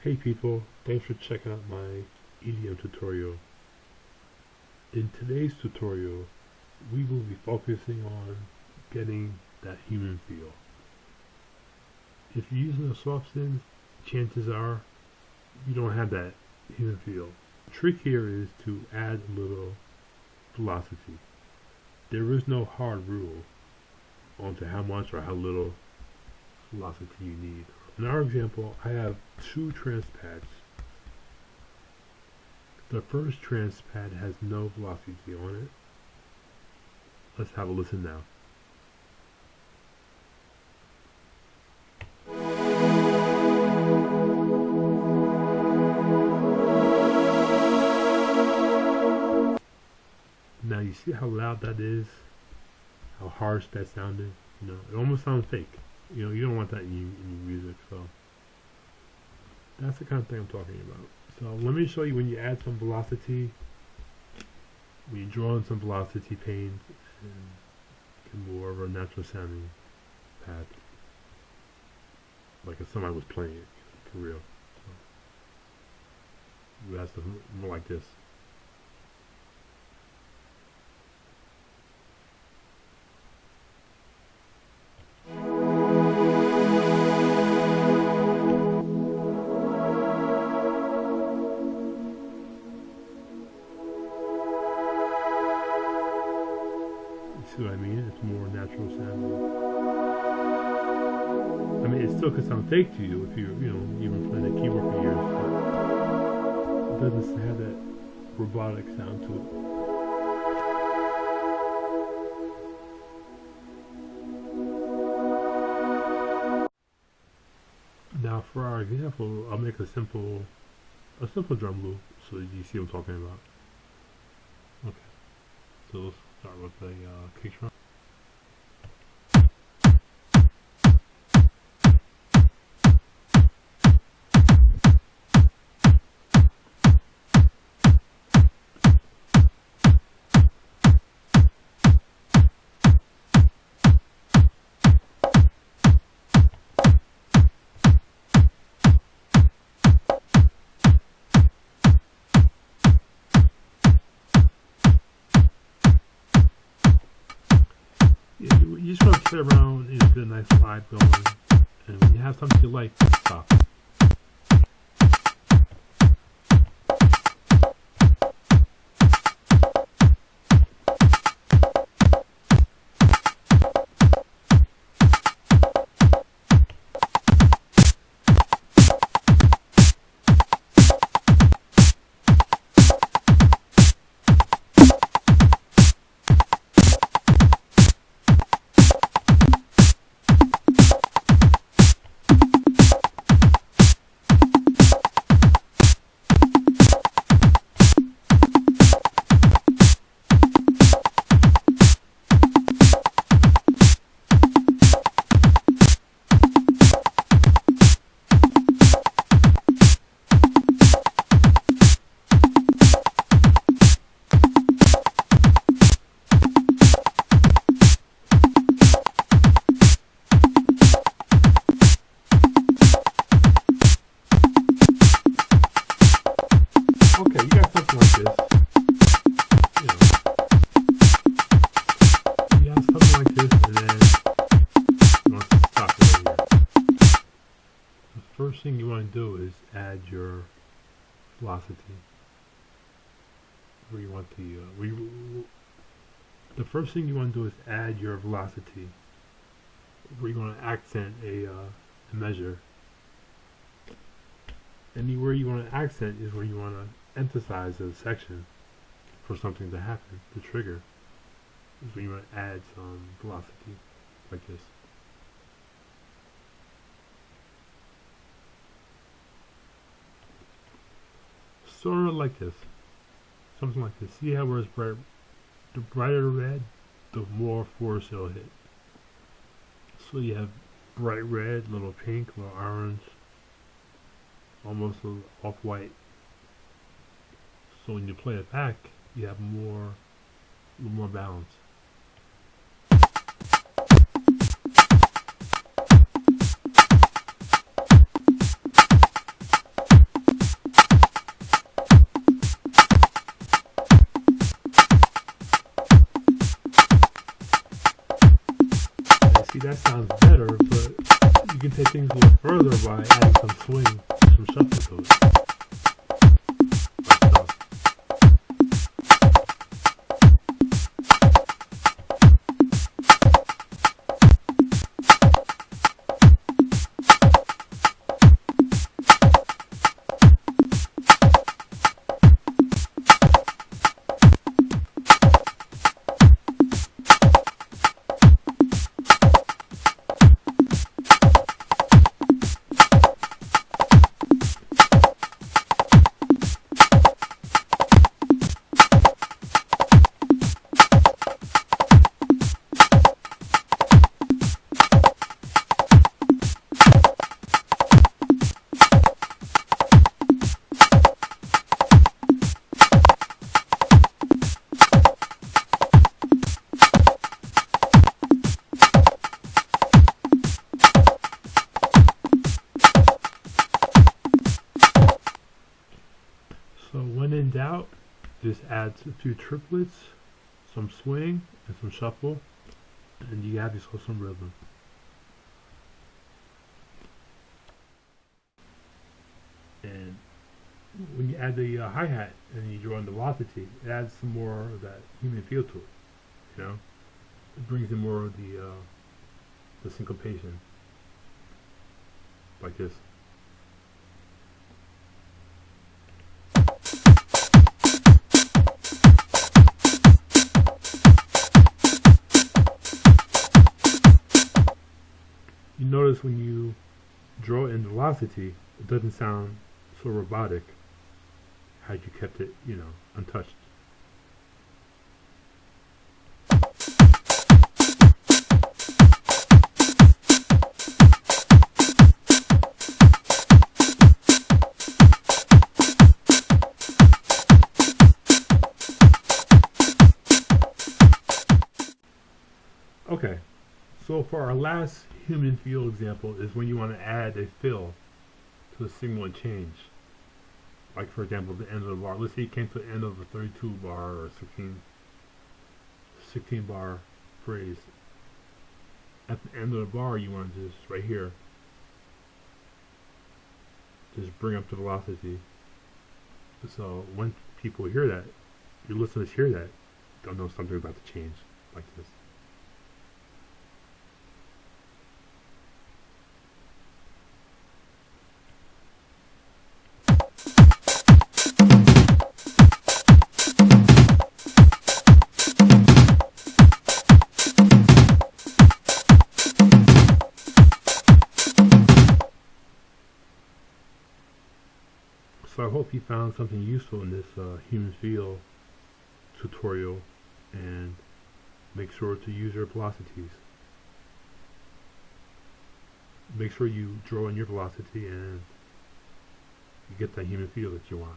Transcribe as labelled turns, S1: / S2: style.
S1: Hey people, thanks for checking out my EDM tutorial. In today's tutorial, we will be focusing on getting that human feel. If you're using a soft synth, chances are you don't have that human feel. The trick here is to add a little velocity. There is no hard rule onto how much or how little velocity you need. In our example, I have two trance pads. The first trance pad has no velocity on it. Let's have a listen now. Now you see how loud that is? How harsh that sounded? You know, it almost sounds fake. You know, you don't want that in your music, so that's the kind of thing I'm talking about. So let me show you when you add some velocity, when you draw in some velocity panes and get more of a natural sounding pad, like if somebody was playing it, for real. So that's more like this. See what I mean? It's more natural sounding. I mean, it still could sound fake to you if you've been playing the keyboard for years, but it doesn't have that robotic sound to it. Now, for our example, I'll make a simple drum loop so you see what I'm talking about. Okay, so let's start with the kick drum. You just want to play around and get a nice vibe going, and when you have something you like, stop. Okay, you got something like this. You have something like this, and then you want to stop it right here. The first thing you want to do is add your velocity. Where you want the first thing you want to do is add your velocity. Where you want to accent a measure. Anywhere you want to accent is where you want to emphasize a section for something to happen, to trigger. Is when you want to add some velocity, like this. Sort of like this. Something like this. See how where it's bright? The brighter the red, the more force it'll hit. So you have bright red, little pink, little orange, almost a little off-white. So when you play it back, you have a little more balance. take things a little further by adding some swing, some shuffle to it. So when in doubt, just add a few triplets, some swing, and some shuffle, and you have yourself some rhythm. And when you add the hi-hat and you draw in the velocity, it adds some more of that human feel to it. You know, it brings in more of the syncopation, like this. You notice when you draw in velocity, it doesn't sound so robotic had you kept it, you know, untouched. Okay, so for our last human feel example is when you want to add a fill to a signal and change. Like for example, the end of the bar. Let's say you came to the end of a 32 bar or 16 bar phrase. At the end of the bar, you want to just, right here, just bring up the velocity. So when people hear that, your listeners hear that, they'll know something's about to change, like this. So I hope you found something useful in this human feel tutorial, and make sure to use your velocities. Make sure you draw in your velocity and you get that human feel that you want.